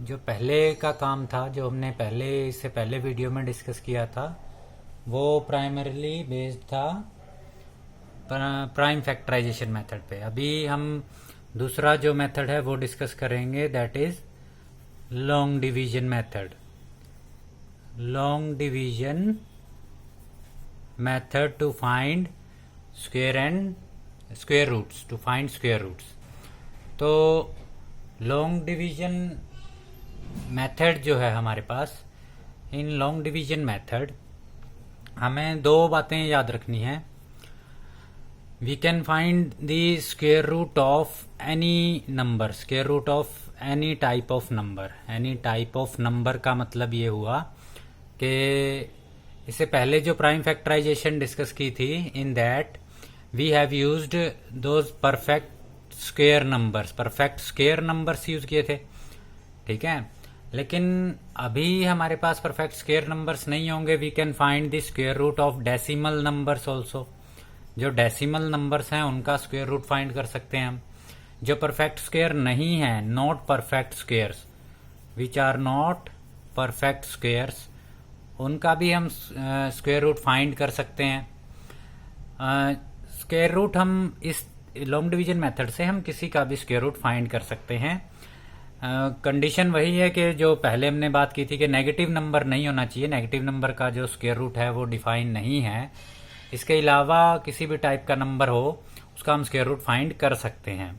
जो पहले का काम था, जो हमने इससे पहले वीडियो में डिस्कस किया था, वो प्राइमरीली बेस्ड था प्राइम फैक्टराइजेशन मेथड पे। अभी हम दूसरा जो मेथड है वो डिस्कस करेंगे, that is long division method. Long division method to find square roots, to find square roots. तो लॉन्ग डिवीजन मेथड जो है हमारे पास, इन लॉन्ग डिवीजन मेथड हमें दो बातें याद रखनी है। We can find the square root of any number, square root of any type of number. Any type of number का मतलब ये हुआ कि इससे पहले जो प्राइम फैक्टराइजेशन डिस्कस की थी, in that we have used those perfect square numbers, perfect square numbers use किए थे, ठीक है। लेकिन अभी हमारे पास परफेक्ट स्क्वायर नंबर्स नहीं होंगे। We can find the square root of decimal numbers also. जो डेसिमल नंबर्स हैं उनका स्क्वायर रूट फाइंड कर सकते हैं हम। जो परफेक्ट स्क्वायर नहीं है, not perfect squares, which are not perfect squares, उनका भी हम स्क्वायर रूट फाइंड कर सकते हैं। स्क्वायर रूट हम इस लॉन्ग डिवीजन मेथड से हम किसी का भी स्क्वायर रूट फाइंड कर सकते हैं। कंडीशन वही है कि जो पहले हमने बात की थी कि नेगेटिव नंबर नहीं होना चाहिए। नेगेटिव नंबर का जो स्क्वायर रूट है वो डिफाइन नहीं है। इसके अलावा किसी भी टाइप का नंबर हो उसका हम स्क्वायर रूट फाइंड कर सकते हैं।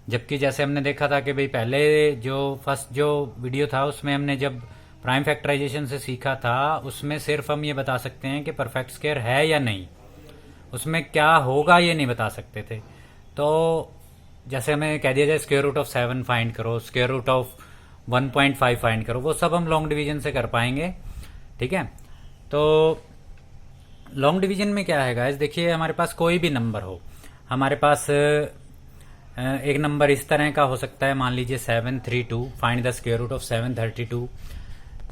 जबकि जैसे हमने देखा था कि भाई पहले जो फर्स्ट जो वीडियो था उसमें हमने जब प्राइम फैक्टराइजेशन से सीखा था, उसमें सिर्फ हम ये बता सकते हैं कि परफेक्ट स्क्वायर है या नहीं, उसमें क्या होगा ये नहीं बता सकते थे। तो जैसे हमें कह दिया जाए स्क्वायर रूट ऑफ 7 फाइंड करो, स्क्वायर रूट ऑफ 1.5 फाइंड करो, वो सब हम लॉन्ग डिवीजन से कर पाएंगे, ठीक है। तो लॉन्ग डिवीजन में क्या है गाइस, देखिए हमारे पास कोई भी नंबर हो, हमारे पास एक नंबर इस तरह का हो सकता है, मान लीजिए 732, find the square root of 732।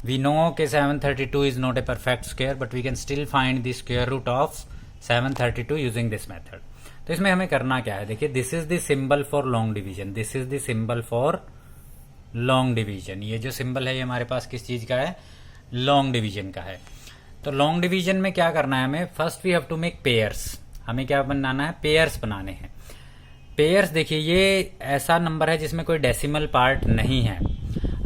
We know कि 732 is not a perfect square, but we can still find the square root of 732 using this method. तो इसमें हमें करना क्या है, देखिए this is the symbol for long division, this is the symbol for long division. ये जो symbol है ये हमारे पास किस चीज का है, लॉन्ग डिवीजन का है। तो लॉन्ग डिवीजन में क्या करना है हमें, first we have to make pairs. हमें क्या बनाना है, पेयर्स बनाने हैं। पेयर्स देखिए ये ऐसा नंबर है जिसमें कोई डेसिमल पार्ट नहीं है।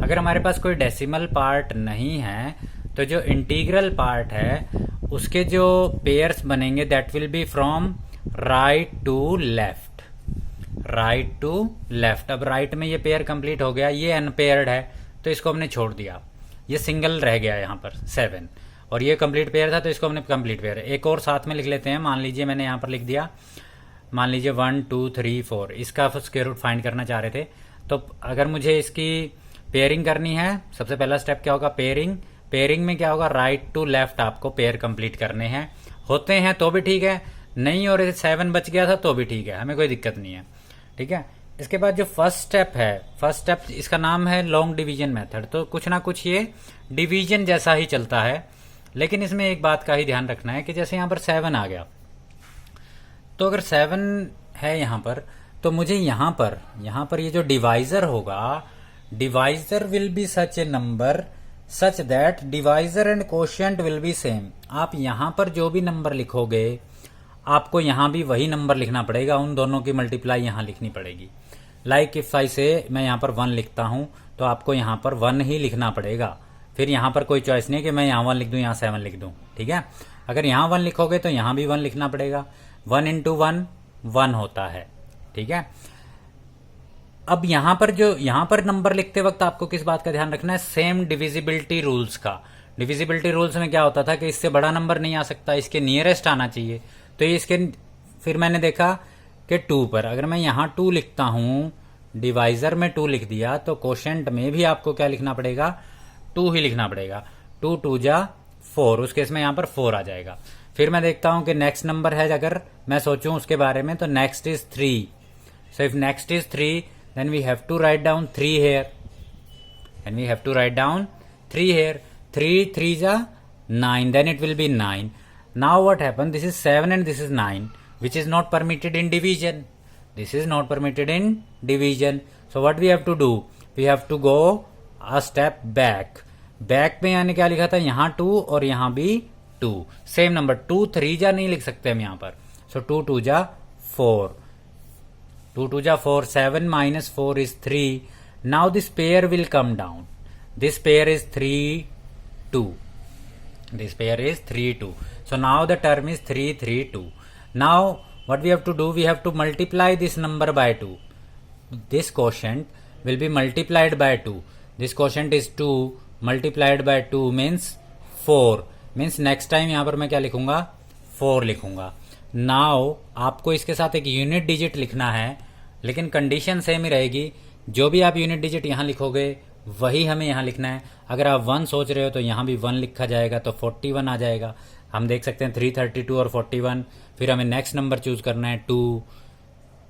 अगर हमारे पास कोई डेसिमल पार्ट नहीं है तो जो इंटीग्रल पार्ट है उसके जो पेयर्स बनेंगे that will be from right to left, right to left. अब राइट में ये पेयर कंप्लीट हो गया, ये अनपेयर्ड है तो इसको हमने छोड़ दिया, ये सिंगल रह गया यहाँ पर 7, और ये कंप्लीट पेयर था तो इसको हमने कंप्लीट पेयर। एक और साथ में लिख लेते हैं, मान लीजिए मैंने यहाँ पर लिख दिया, मान लीजिए 1 2 3 4, इसका स्क्वायर रूट फाइंड करना चाह रहे थे। तो अगर मुझे इसकी पेयरिंग करनी है, सबसे पहला स्टेप क्या होगा, पेयरिंग। पेयरिंग में क्या होगा, राइट टू लेफ्ट आपको पेयर कंप्लीट करने हैं। होते हैं तो भी ठीक है, नहीं हो रहे 7 बच गया था तो भी ठीक है, हमें कोई दिक्कत नहीं है, ठीक है। इसके बाद जो फर्स्ट स्टेप है, फर्स्ट स्टेप इसका नाम है लॉन्ग डिवीजन मेथड। तो कुछ ना कुछ ये डिवीजन जैसा ही चलता है, लेकिन इसमें एक बात का ही ध्यान रखना है कि जैसे यहाँ पर 7 आ गया, तो अगर 7 है यहाँ पर, तो मुझे यहाँ पर ये जो डिवाइजर होगा, divisor will be such A number such that divisor and quotient will be same. आप यहाँ पर जो भी नंबर लिखोगे आपको यहाँ भी वही नंबर लिखना पड़ेगा, उन दोनों की मल्टीप्लाई यहाँ लिखनी पड़ेगी। लाइक इफ आई से मैं यहाँ पर 1 लिखता हूँ तो आपको यहाँ पर 1 ही लिखना पड़ेगा, फिर यहाँ पर कोई चॉइस नहीं है कि मैं यहाँ 1 लिख दूँ यहाँ 7 लिख दूँ, ठीक है। अगर यहाँ 1 लिखोगे तो यहाँ भी 1 लिखना पड़ेगा, 1 इंटू 1 1 होता है, ठीक है। अब यहाँ पर नंबर लिखते वक्त आपको किस बात का ध्यान रखना है, सेम डिविजिबिलिटी रूल्स का। डिविजिबिलिटी रूल्स में क्या होता था कि इससे बड़ा नंबर नहीं आ सकता, इसके नियरेस्ट आना चाहिए। तो ये इसके, फिर मैंने देखा कि 2 पर अगर मैं यहाँ 2 लिखता हूँ, डिवाइजर में 2 लिख दिया, तो कोशेंट में भी आपको क्या लिखना पड़ेगा, 2 ही लिखना पड़ेगा। 2 2 जा 4, उस केस में यहाँ पर 4 आ जाएगा। फिर मैं देखता हूँ कि नेक्स्ट नंबर है, अगर मैं सोचूं उसके बारे में, तो next is 3। So if next is 3 then we have to write down 3 here, and we have to write down 3 here. 3 3 ja 9, then it will be 9. Now what happened, this is 7 and this is 9, which is not permitted in division. This is not permitted in division. So what we have to do, we have to go a step back. Back में यानी क्या लिखा था, यहाँ 2 और यहाँ भी 2, same number. 2 3 जा नहीं लिख सकते हम यहाँ पर, सो 2 2 जा 4, 2 2 जा 4, 7 minus 4 is 3. Now this pair will come down. This pair is 3 2. This pair is 3 2. So now the term is 3 3 2. Now what we have to do, we have to multiply this number by 2. This quotient will be multiplied by 2. This quotient is 2 multiplied by 2 means 4. Means next time यहाँ पर मैं क्या लिखूंगा, 4 लिखूंगा। Now आपको इसके साथ एक यूनिट डिजिट लिखना है, लेकिन कंडीशन सेम ही रहेगी। जो भी आप यूनिट डिजिट यहाँ लिखोगे वही हमें यहाँ लिखना है। अगर आप 1 सोच रहे हो तो यहाँ भी 1 लिखा जाएगा, तो 41 आ जाएगा। हम देख सकते हैं 332 और 41। फिर हमें नेक्स्ट नंबर चूज करना है 2,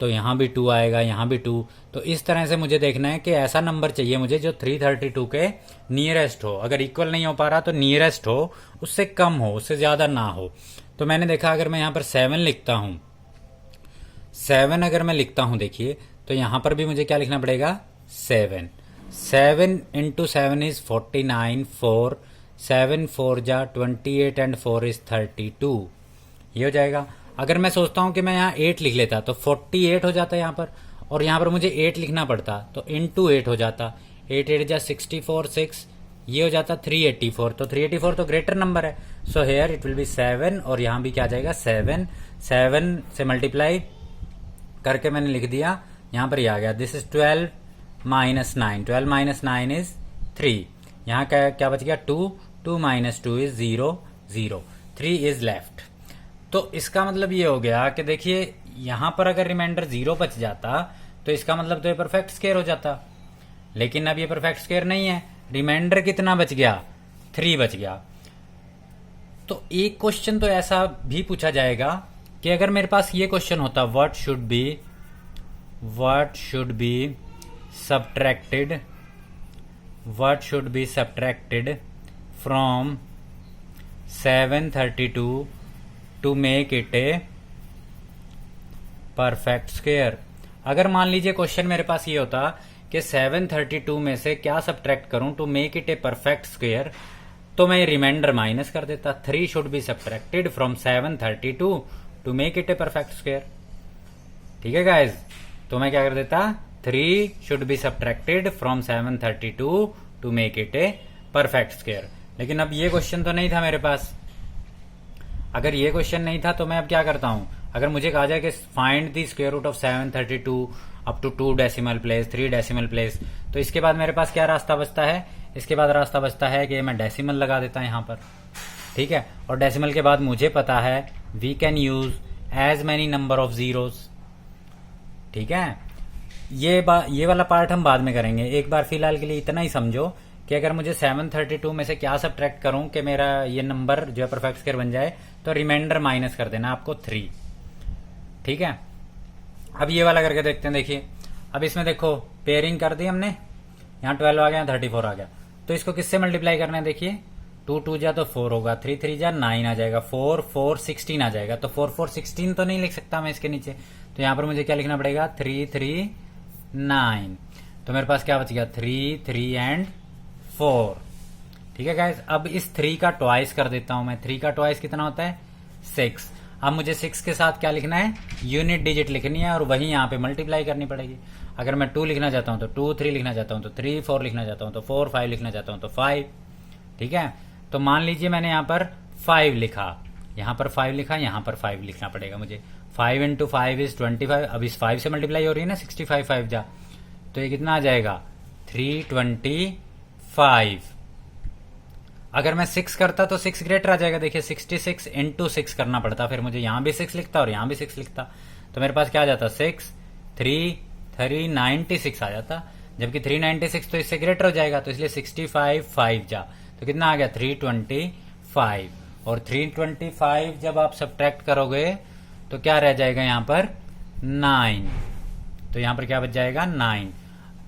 तो यहाँ भी 2 आएगा, यहाँ भी 2। तो इस तरह से मुझे देखना है कि ऐसा नंबर चाहिए मुझे जो 332 के नियरेस्ट हो। अगर इक्वल नहीं हो पा रहा तो नियरेस्ट हो, उससे कम हो, उससे ज़्यादा ना हो। तो मैंने देखा अगर मैं यहाँ पर 7 लिखता हूँ, 7 अगर मैं लिखता हूँ देखिए, तो यहाँ पर भी मुझे क्या लिखना पड़ेगा, 7। 7 इंटू 7 इज 49, 4 7 4 जा 28 एंड 4 इज 32, ये हो जाएगा। अगर मैं सोचता हूँ कि मैं यहाँ 8 लिख लेता तो 48 हो जाता यहाँ पर, और यहाँ पर मुझे 8 लिखना पड़ता तो इंटू 8 हो जाता। 8 8 जा 64, 6, ये हो जाता 384। तो 384 तो ग्रेटर नंबर है, so here it will be 7, और यहाँ भी क्या आ जाएगा 7। 7 से मल्टीप्लाई करके मैंने लिख दिया, यहाँ पर ये आ गया। This is 12 minus 9, 12 minus 9 is 3। यहाँ क्या बच गया, 2, 2 माइनस 2 इज 0, 0, 3 इज लेफ्ट। तो इसका मतलब ये हो गया कि देखिए यहाँ पर अगर रिमाइंडर 0 बच जाता तो इसका मतलब तो ये परफेक्ट स्क्वायर हो जाता, लेकिन अब ये परफेक्ट स्क्वायर नहीं है। रिमाइंडर कितना बच गया, 3 बच गया। तो एक क्वेश्चन तो ऐसा भी पूछा जाएगा कि अगर मेरे पास ये क्वेश्चन होता, what should be subtracted from 732 to make it a perfect square. अगर मान लीजिए क्वेश्चन मेरे पास ये होता कि 732 में से क्या सब्ट्रैक्ट करूं to make it a perfect square, तो मैं रिमाइंडर माइनस कर देता। 3 should be subtracted from 732 to make it a perfect square. ठीक है गाइज, तो मैं क्या कर देता, 3 should be subtracted from 732 to make it a perfect square. लेकिन अब ये क्वेश्चन तो नहीं था मेरे पास। अगर ये क्वेश्चन नहीं था तो मैं अब क्या करता हूं, अगर मुझे कहा जाए कि find the square root of 732 up to 2 decimal place, 3 decimal place, तो इसके बाद मेरे पास क्या रास्ता बचता है, इसके बाद रास्ता बचता है कि मैं डेसिमल लगा देता यहाँ पर। ठीक है, और डेसिमल के बाद मुझे पता है we can use as many number of zeros. ठीक है, ये वाला पार्ट हम बाद में करेंगे। एक बार फिलहाल के लिए इतना ही समझो कि अगर मुझे 732 में से क्या सब्ट्रैक्ट करूं कि मेरा ये नंबर जो है परफेक्ट स्क्वायर बन जाए, तो रिमाइंडर माइनस कर देना आपको 3। ठीक है, अब ये वाला करके देखते हैं। देखिए अब इसमें देखो पेयरिंग कर दी हमने, यहाँ 12 आ गया, 34 आ गया, तो इसको किससे मल्टीप्लाई करना है, देखिए 2 2 जा तो 4 होगा, 3 3 जा 9 आ जाएगा, 4 4 16 आ जाएगा। तो 4 4 16 तो नहीं लिख सकता मैं इसके नीचे, तो यहाँ पर मुझे क्या लिखना पड़ेगा, 3 3 9। तो मेरे पास क्या बच गया, 3 3 एंड 4। ठीक है गाइस, अब इस 3 का ट्वाइस कर देता हूं मैं। 3 का ट्वाइस कितना होता है, 6। अब मुझे 6 के साथ क्या लिखना है, यूनिट डिजिट लिखनी है, और वही यहाँ पे मल्टीप्लाई करनी पड़ेगी। अगर मैं 2 लिखना चाहता हूं तो 2, 3 लिखना चाहता हूं तो 3, 4 लिखना चाहता हूं तो 4, 5 लिखना चाहता हूं तो 5। ठीक है, तो मान लीजिए मैंने यहाँ पर 5 लिखा, यहाँ पर 5 लिखा, यहाँ पर 5 लिखना पड़ेगा मुझे। 5 इंटू 5 इज 25। अब इस 5 से मल्टीप्लाई हो रही है ना, 65 5 जा, तो ये कितना आ जाएगा, 325। अगर मैं 6 करता तो 6 ग्रेटर आ जाएगा। देखिए 66 इंटू 6 करना पड़ता, फिर मुझे यहां भी 6 लिखता और यहां भी 6 लिखता, तो मेरे पास क्या आ जाता, 6 3 396 आ जाता। जबकि 396 तो इससे ग्रेटर हो जाएगा, तो इसलिए 65 5 जा, तो कितना आ गया, 325। और 325 जब आप सब्ट्रैक्ट करोगे तो क्या रह जाएगा यहाँ पर, 9। तो यहाँ पर क्या बच जाएगा, 9।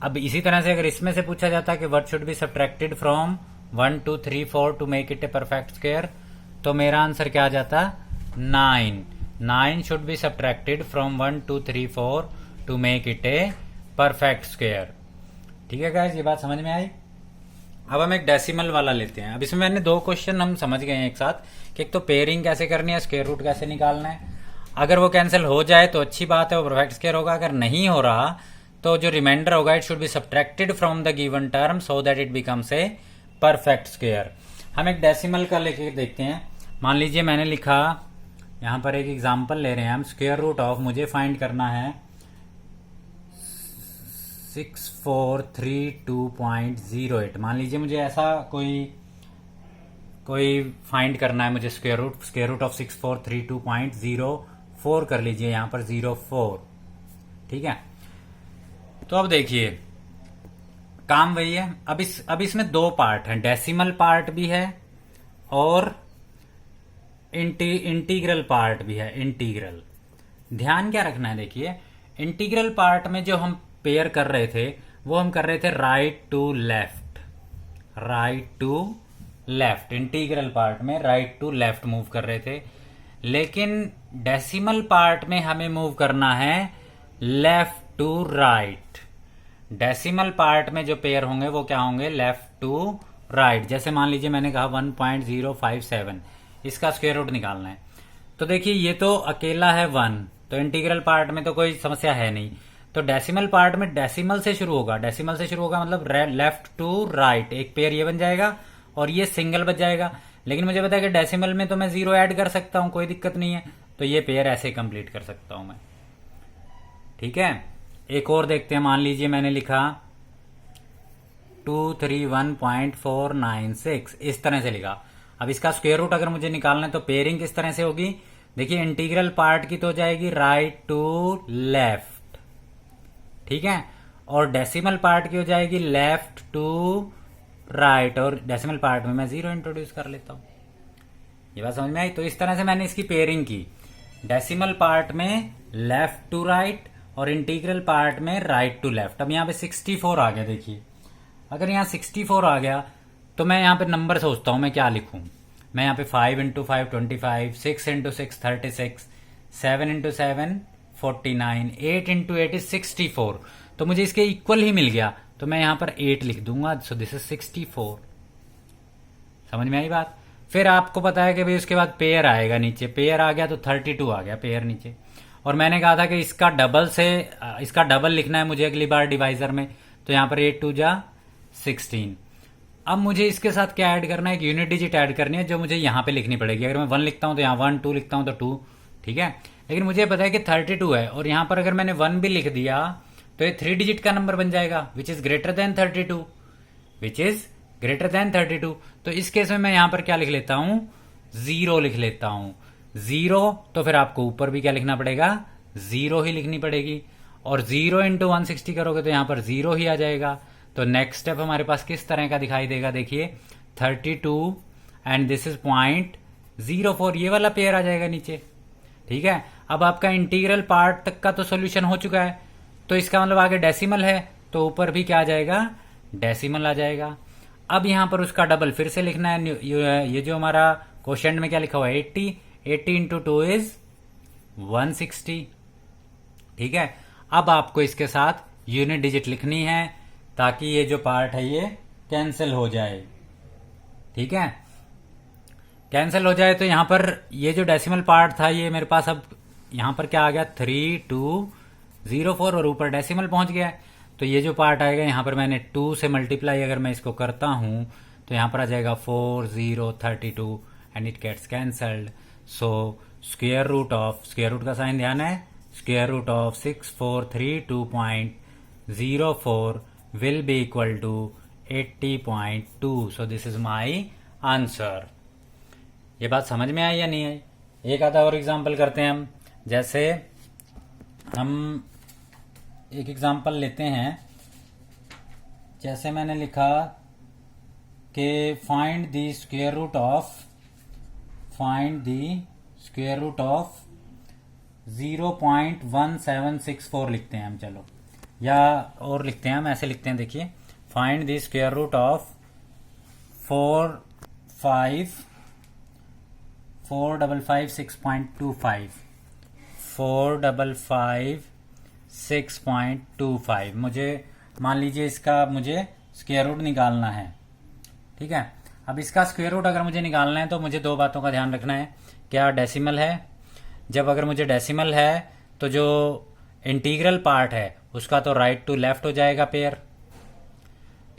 अब इसी तरह से अगर इसमें से पूछा जाता है कि what should be subtracted from 1 2 3 4 to make it a perfect square, तो मेरा आंसर क्या आ जाता, 9। 9 should be subtracted from 1 2 3 4 to make it a perfect square. ठीक है गाइस, ये बात समझ में आई। अब हम एक डेसिमल वाला लेते हैं। अब इसमें मैंने दो क्वेश्चन हम समझ गए हैं एक साथ, कि एक तो पेयरिंग कैसे करनी है, स्क्वायर रूट कैसे निकालना है। अगर वो कैंसिल हो जाए तो अच्छी बात है, वो परफेक्ट स्क्वायर होगा। अगर नहीं हो रहा तो जो रिमाइंडर होगा it should be subtracted from the given term so that it becomes a perfect square. हम एक डेसिमल का लेके देखते हैं। मान लीजिए मैंने लिखा, यहां पर एक एग्जांपल ले रहे हैं हम, स्क्वायर रूट ऑफ मुझे फाइंड करना है 6432.08। मान लीजिए मुझे ऐसा कोई फाइंड करना है मुझे, स्क्वायर रूट ऑफ 6432.04 कर लीजिए, यहां पर 04। ठीक है, तो अब देखिए काम वही है। अब इसमें दो पार्ट हैं, डेसिमल पार्ट भी है और इंटीग्रल पार्ट भी है। इंटीग्रल ध्यान क्या रखना है, देखिए इंटीग्रल पार्ट में जो हम पेयर कर रहे थे वो हम कर रहे थे right to left, right to left. Integral part में राइट टू लेफ्ट मूव कर रहे थे, लेकिन डेसिमल पार्ट में हमें मूव करना है left to right. Decimal part में जो पेयर होंगे वो क्या होंगे, लेफ्ट टू राइट। जैसे मान लीजिए मैंने कहा 1.057, इसका स्क्वायर रूट निकालना है। तो देखिए ये तो अकेला है 1, तो इंटीग्रल पार्ट में तो कोई समस्या है नहीं। तो डेसिमल पार्ट में डेसिमल से शुरू होगा, डेसिमल से शुरू होगा मतलब लेफ्ट टू राइट, एक पेयर ये बन जाएगा और ये सिंगल बच जाएगा। लेकिन मुझे पता है कि डेसिमल में तो मैं 0 ऐड कर सकता हूं, कोई दिक्कत नहीं है, तो ये पेयर ऐसे कंप्लीट कर सकता हूं मैं। ठीक है, एक और देखते हैं। मान लीजिए मैंने लिखा 231.496, इस तरह से लिखा। अब इसका स्क्वायर रूट अगर मुझे निकालना है तो पेयरिंग किस तरह से होगी, देखिए इंटीग्रल पार्ट की तो हो जाएगी राइट टू लेफ्ट, ठीक है, और डेसिमल पार्ट की हो जाएगी लेफ्ट टू राइट, और डेसिमल पार्ट में मैं 0 इंट्रोड्यूस कर लेता हूं। ये बात समझ में आई। तो इस तरह से मैंने इसकी पेयरिंग की, डेसिमल पार्ट में लेफ्ट टू राइट और इंटीग्रल पार्ट में राइट टू लेफ्ट। अब यहां पे 64 आ गया, देखिए अगर यहां 64 आ गया तो मैं यहां पे नंबर सोचता हूं मैं क्या लिखूं। मैं यहां पे 5 into 5 25, 6 into 6 36, 7 into 7 49, 8 into 8 is 64। तो मुझे इसके इक्वल ही मिल गया, तो मैं यहां पर 8 लिख दूंगा। सो दिस इज 64। समझ में आई बात। फिर आपको पता है कि भाई उसके बाद पेयर आएगा, नीचे पेयर आ गया तो 32 आ गया पेयर नीचे। और मैंने कहा था कि इसका डबल लिखना है मुझे अगली बार डिवाइजर में, तो यहां पर 8 2 जा 16। अब मुझे इसके साथ क्या ऐड करना है, एक यूनिट डिजिट ऐड करनी है जो मुझे यहां पे लिखनी पड़ेगी। अगर मैं 1 लिखता हूं तो यहां 1, 2 लिखता हूं तो 2, ठीक है। लेकिन मुझे पता है कि 32 है और यहां पर अगर मैंने 1 भी लिख दिया तो ये 3 डिजिट का नंबर बन जाएगा, which is greater than 32, which is greater than 32। तो इस केस में मैं यहां पर क्या लिख लेता हूं, 0 लिख लेता हूं। 0 तो फिर आपको ऊपर भी क्या लिखना पड़ेगा, 0 ही लिखनी पड़ेगी। और 0 इंटू 160 करोगे तो यहां पर 0 ही आ जाएगा। तो नेक्स्ट स्टेप हमारे पास किस तरह का दिखाई देगा, देखिए 32 एंड दिस इज 0.04, ये वाला पेयर आ जाएगा नीचे, ठीक है। अब आपका इंटीग्रल पार्ट तक का तो सोल्यूशन हो चुका है, तो इसका मतलब आगे डेसिमल है तो ऊपर भी क्या आ जाएगा, डेसिमल आ जाएगा। अब यहां पर उसका डबल फिर से लिखना है। ये जो हमारा क्वेश्चन में क्या लिखा हुआ है 80 इंटू 2 इज 160, ठीक है। अब आपको इसके साथ यूनिट डिजिट लिखनी है ताकि ये जो पार्ट है ये कैंसिल हो जाए, ठीक है। कैंसिल हो जाए तो यहां पर ये जो डेसिमल पार्ट था ये मेरे पास अब यहां पर क्या आ गया 3204 और ऊपर डेसिमल पहुंच गया। तो ये जो पार्ट आएगा यहां पर मैंने 2 से मल्टीप्लाई अगर मैं इसको करता हूं तो यहां पर आ जाएगा 4032 and it gets cancelled. So square root का साइन ध्यान है, square root of 6432.04 will be equal to 80.2. So this is my answer. ये बात समझ में आई या नहीं आई। एक आधा और एग्जाम्पल करते हैं हम। जैसे हम एक एग्जाम्पल लेते हैं, जैसे मैंने लिखा कि find the square root of 0.1764 लिखते हैं हम, चलो, या और लिखते हैं हम, ऐसे लिखते हैं, देखिए find the square root of 45556.25 मुझे मान लीजिए इसका मुझे स्क्वायर रूट निकालना है। ठीक है। अब इसका स्क्वायर रूट अगर मुझे निकालना है तो मुझे दो बातों का ध्यान रखना है। क्या डेसिमल है, जब अगर मुझे डेसिमल है तो जो इंटीग्रल पार्ट है उसका तो राइट टू लेफ्ट हो जाएगा पेयर,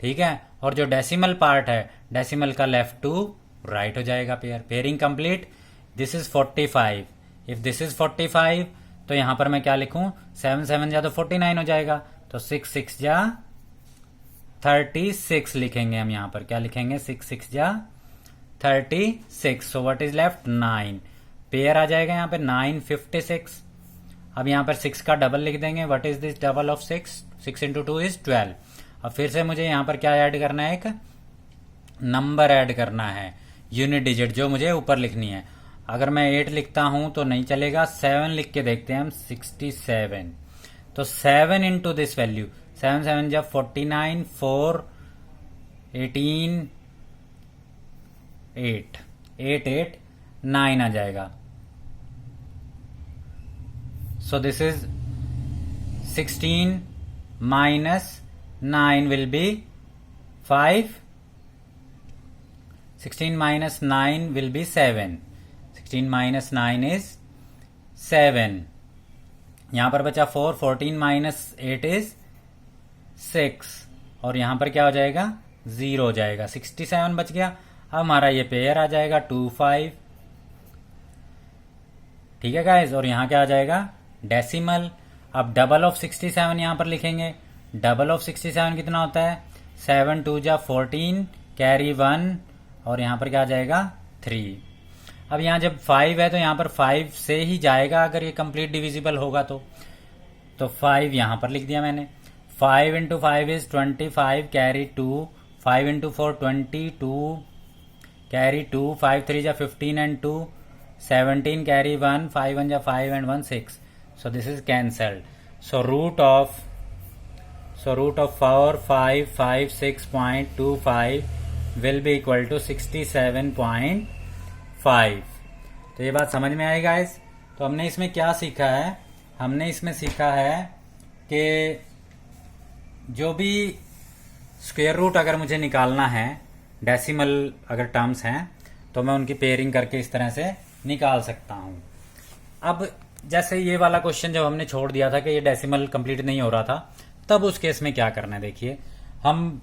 ठीक है, और जो डेसिमल पार्ट है डेसिमल का लेफ्ट टू राइट हो जाएगा pair. Pairing complete. This is 45। If this is 45 तो यहां पर मैं क्या लिखूं, 7 7 जा तो 49 हो जाएगा, तो 6 6 जा 36 लिखेंगे हम यहां पर। क्या लिखेंगे, 6 6 जा 36। So what is left, 9। Pair आ जाएगा यहां पे 9 56। अब यहां पर 6 का डबल लिख देंगे। What is this double of 6, 6 into 2 is 12। अब फिर से मुझे यहां पर क्या ऐड करना है, एक नंबर ऐड करना है, यूनिट डिजिट जो मुझे ऊपर लिखनी है। अगर मैं 8 लिखता हूं तो नहीं चलेगा, 7 लिख के देखते हैं हम, 67। तो 7 इंटू दिस वैल्यू, 7 7 जब 49, 4 18 8 8 8 9 आ जाएगा। सो this is 16 minus 9 will be 5. 16 minus 9 will be 7. 16 minus 9 is 7. यहां पर बचा 4. 14 minus 8 is 6. और यहां पर क्या हो जाएगा, 0 हो जाएगा। 67 बच गया। अब हमारा ये पेयर आ जाएगा 2 5, ठीक है गाइज। और यहां क्या आ जाएगा, डेसिमल। अब डबल ऑफ 67 यहां पर लिखेंगे। डबल ऑफ 67 कितना होता है, 7 2 जा 14, कैरी 1, और यहां पर क्या आ जाएगा 3। अब यहां जब 5 है तो यहां पर 5 से ही जाएगा अगर ये कंप्लीट डिविजिबल होगा तो 5 यहां पर लिख दिया मैंने। 5 into 5 is 25, carry 2, 5 into 4 22, carry 2, 5 3 जा 15 एंड 2 17, कैरी 1, 5 1 जा 5 and 1 6। So this is cancelled. So root of 4 5 5 6.25 will be equal to 67.5। तो ये बात समझ में आई गाइस। तो हमने इसमें क्या सीखा है, हमने इसमें सीखा है कि जो भी स्क्वायर रूट अगर मुझे निकालना है, डेसिमल अगर टर्म्स हैं तो मैं उनकी पेयरिंग करके इस तरह से निकाल सकता हूं। अब जैसे ये वाला क्वेश्चन जब हमने छोड़ दिया था कि ये डेसिमल कंप्लीट नहीं हो रहा था, तब उस केस में क्या करना है, देखिए हम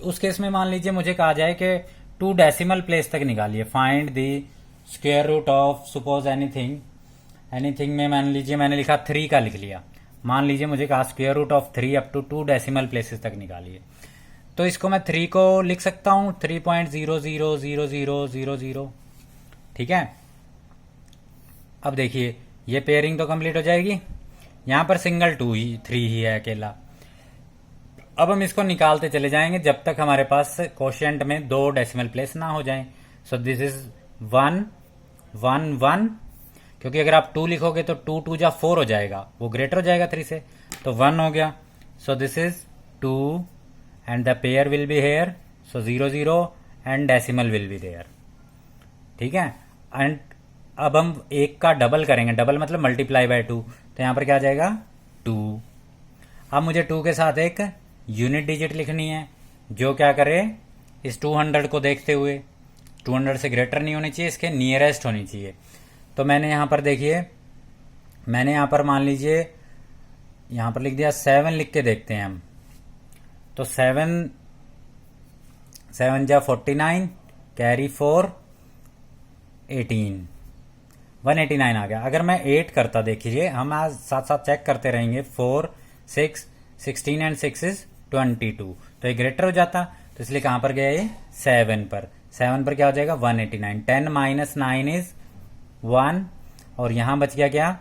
उस केस में मान लीजिए मुझे कहा जाए कि 2 डेसिमल प्लेस तक निकालिए, find the square root of suppose anything में मान लीजिए मैंने लिखा 3 का लिख लिया। मान लीजिए मुझे कहा square root of 3 up to 2 decimal places तक निकालिए। तो इसको मैं 3 को लिख सकता हूं 3.000000, ठीक है। अब देखिए ये पेयरिंग तो कंप्लीट हो जाएगी, यहां पर सिंगल 3 ही है अकेला। अब हम इसको निकालते चले जाएंगे जब तक हमारे पास कोशिएंट में 2 डेसिमल प्लेस ना हो जाएं। सो दिस इज 1 1 1, क्योंकि अगर आप 2 लिखोगे तो 2 2 जा 4 हो जाएगा, वो ग्रेटर हो जाएगा 3 से, तो 1 हो गया। So this is 2 and the pair will be here, so 0 0 and decimal will be there, ठीक है। एंड अब हम 1 का डबल करेंगे, डबल मतलब मल्टीप्लाई बाय 2, तो यहां पर क्या आ जाएगा 2। अब मुझे 2 के साथ एक यूनिट डिजिट लिखनी है जो क्या करे, इस 200 को देखते हुए 200 से ग्रेटर नहीं होनी चाहिए, इसके नियरेस्ट होनी चाहिए। तो मैंने यहां पर देखिए, मैंने यहां पर मान लीजिए यहां पर लिख दिया 7 लिख के देखते हैं हम। तो 7 7 जा 49, कैरी 4 18, 189 आ गया। अगर मैं 8 करता, देखिए हम आज साथ साथ चेक करते रहेंगे, 4 6 16 एंड 6 इज 22, तो ये ग्रेटर हो जाता, तो इसलिए कहां पर गया ये 7 पर। 7 पर क्या हो जाएगा 189। 10 माइनस 9 इज 1, और यहां बच गया क्या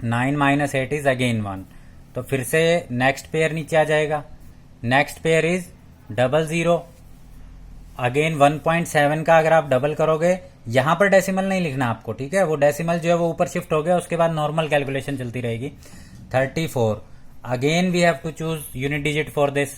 9 माइनस 8 इज अगेन 1, तो फिर से नेक्स्ट पेयर नीचे आ जाएगा। नेक्स्ट पेयर इज 00, अगेन 1.7 का अगर आप डबल करोगे, यहां पर डेसिमल नहीं लिखना आपको, ठीक है, वो डेसिमल जो है वो ऊपर शिफ्ट हो गया, उसके बाद नॉर्मल कैलकुलेशन चलती रहेगी। 34, again we have to choose unit digit for this,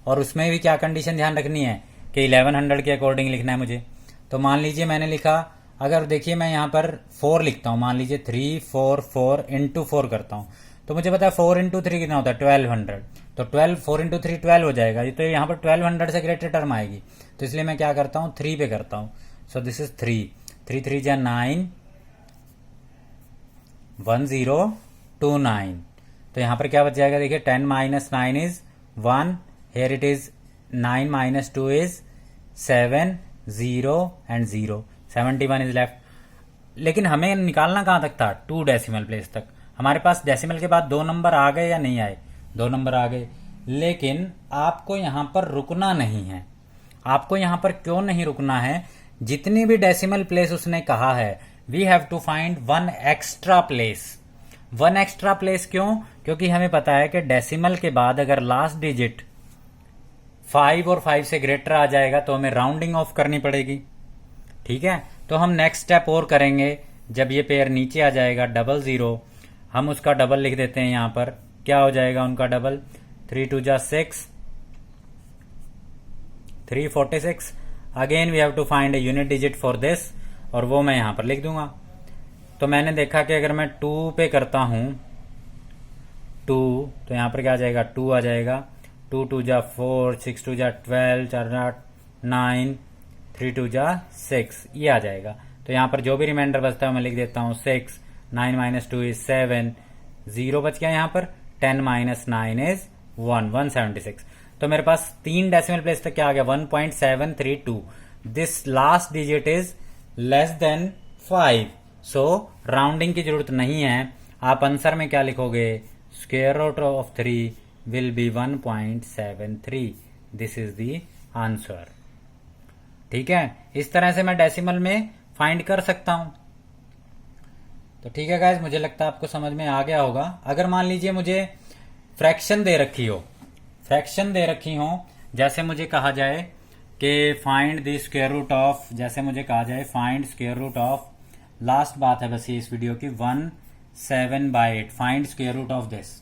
और उसमें भी क्या कंडीशन ध्यान रखनी है कि 1100 के अकॉर्डिंग लिखना है मुझे। तो मान लीजिए मैंने लिखा, अगर देखिए मैं यहां पर 4 लिखता हूं, मान लीजिए 3 4 4 इंटू 4 करता हूं, तो मुझे पता है 4 इंटू 3 कितना होता है 1200। तो 12 4 इंटू 3 12 हो जाएगा। ये तो यहाँ पर 1200 से ग्रेटर टर्म आएगी, तो इसलिए मैं क्या करता हूँ 3 पे करता हूँ। सो दिस इज 3 3 3 जा 9 1029। तो यहाँ पर क्या बच जाएगा, देखिए 10 minus 9 is 1, here it is 9 minus 2 is 7 0 and 0 71 is left. लेकिन हमें निकालना कहाँ तक था, 2 डेसिमल प्लेस तक। हमारे पास डेसिमल के बाद 2 नंबर आ गए या नहीं आए, 2 नंबर आ गए। लेकिन आपको यहां पर रुकना नहीं है। आपको यहां पर क्यों नहीं रुकना है, जितनी भी डेसिमल प्लेस उसने कहा है we have to find 1 extra place. 1 extra place क्यों, क्योंकि हमें पता है कि डेसिमल के बाद अगर लास्ट डिजिट 5 और 5 से ग्रेटर आ जाएगा तो हमें राउंडिंग ऑफ करनी पड़ेगी। ठीक है, तो हम नेक्स्ट स्टेप और करेंगे। जब ये पेयर नीचे आ जाएगा 00, हम उसका डबल लिख देते हैं। यहां पर क्या हो जाएगा उनका डबल, 3 2 जा 6 346। Again we have to find a unit digit for this, और वो मैं यहां पर लिख दूंगा। तो मैंने देखा कि अगर मैं 2 पे करता हूं 2, तो यहां पर क्या आ जाएगा, 2 आ जाएगा। 2 2 जा 4 6 2 जा 12 4 8 9 3 2 जा 6, ये आ जाएगा। तो यहां पर जो भी रिमाइंडर बचता है मैं लिख देता हूं 6 9 माइनस 2 इज 7 0 बच गया। यहां पर 10 माइनस 9 इज 1 176। तो मेरे पास 3 डेसिमल प्लेस तक क्या आ गया, 1.732। This last digit is less than 5, so rounding की जरूरत नहीं है। आप आंसर में क्या लिखोगे, square root of 3 will be 1.73। This is the answer. ठीक है, इस तरह से मैं डेसिमल में फाइंड कर सकता हूं। तो ठीक है गाइज, मुझे लगता है आपको समझ में आ गया होगा। अगर मान लीजिए मुझे फ्रैक्शन दे रखी हो, फ्रैक्शन दे रखी हो, जैसे मुझे कहा जाए कि find the square root of, जैसे मुझे कहा जाए find square root of, last बात है बस ये इस वीडियो की, 1/7/8 find square root of this.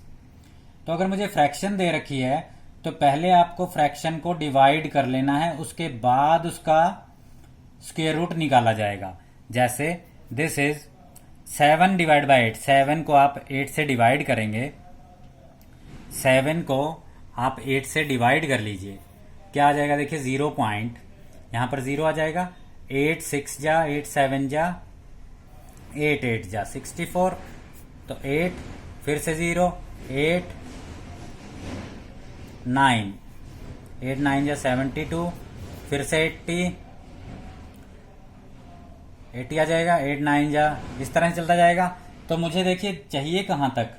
तो अगर मुझे फ्रैक्शन दे रखी है तो पहले आपको फ्रैक्शन को डिवाइड कर लेना है, उसके बाद उसका स्क्वायर रूट निकाला जाएगा। जैसे दिस इज 7/8, 7 को आप 8 से डिवाइड करेंगे, 7 को आप 8 से डिवाइड कर लीजिए, क्या आ जाएगा, देखिए 0 पॉइंट, यहां पर 0 आ जाएगा। 8 6 जा 8 7 जा 8 8 जा 64, तो 8 फिर से 0 8 9 8 9 जा 72, फिर से 80 आ जाएगा, 8 9 जा, इस तरह से चलता जाएगा। तो मुझे देखिए चाहिए कहां तक,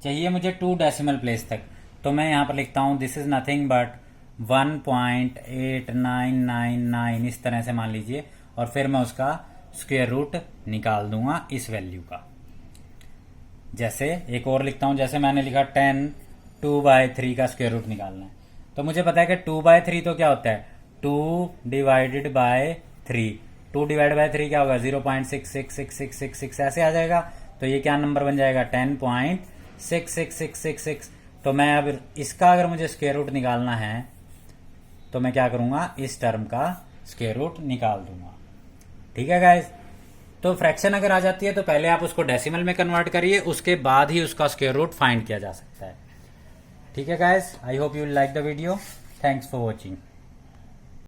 चाहिए मुझे 2 डेसिमल प्लेस तक। तो मैं यहां पर लिखता हूं दिस इज नथिंग बट 1.8999, इस तरह से मान लीजिए, और फिर मैं उसका स्क्वायर रूट निकाल दूंगा इस वैल्यू का। जैसे एक और लिखता हूं, जैसे मैंने लिखा 10 2/3 का स्क्वायर रूट निकालना है। तो मुझे पता है कि 2/3 तो क्या होता है, 2 डिवाइडेड बाय 3, 2 डिवाइड बाय 3 क्या होगा, 0.666666 ऐसे आ जाएगा। तो ये क्या नंबर बन जाएगा, 10.66666। तो मैं अब इसका अगर मुझे स्क्वायर रूट निकालना है तो मैं क्या करूंगा, इस टर्म का स्क्वायर रूट निकाल दूंगा। ठीक है गाइज, तो फ्रैक्शन अगर आ जाती है तो पहले आप उसको डेसिमल में कन्वर्ट करिए, उसके बाद ही उसका स्क्वायर रूट फाइंड किया जा सकता है। ठीक है guys, I hope you will like the video. Thanks for watching.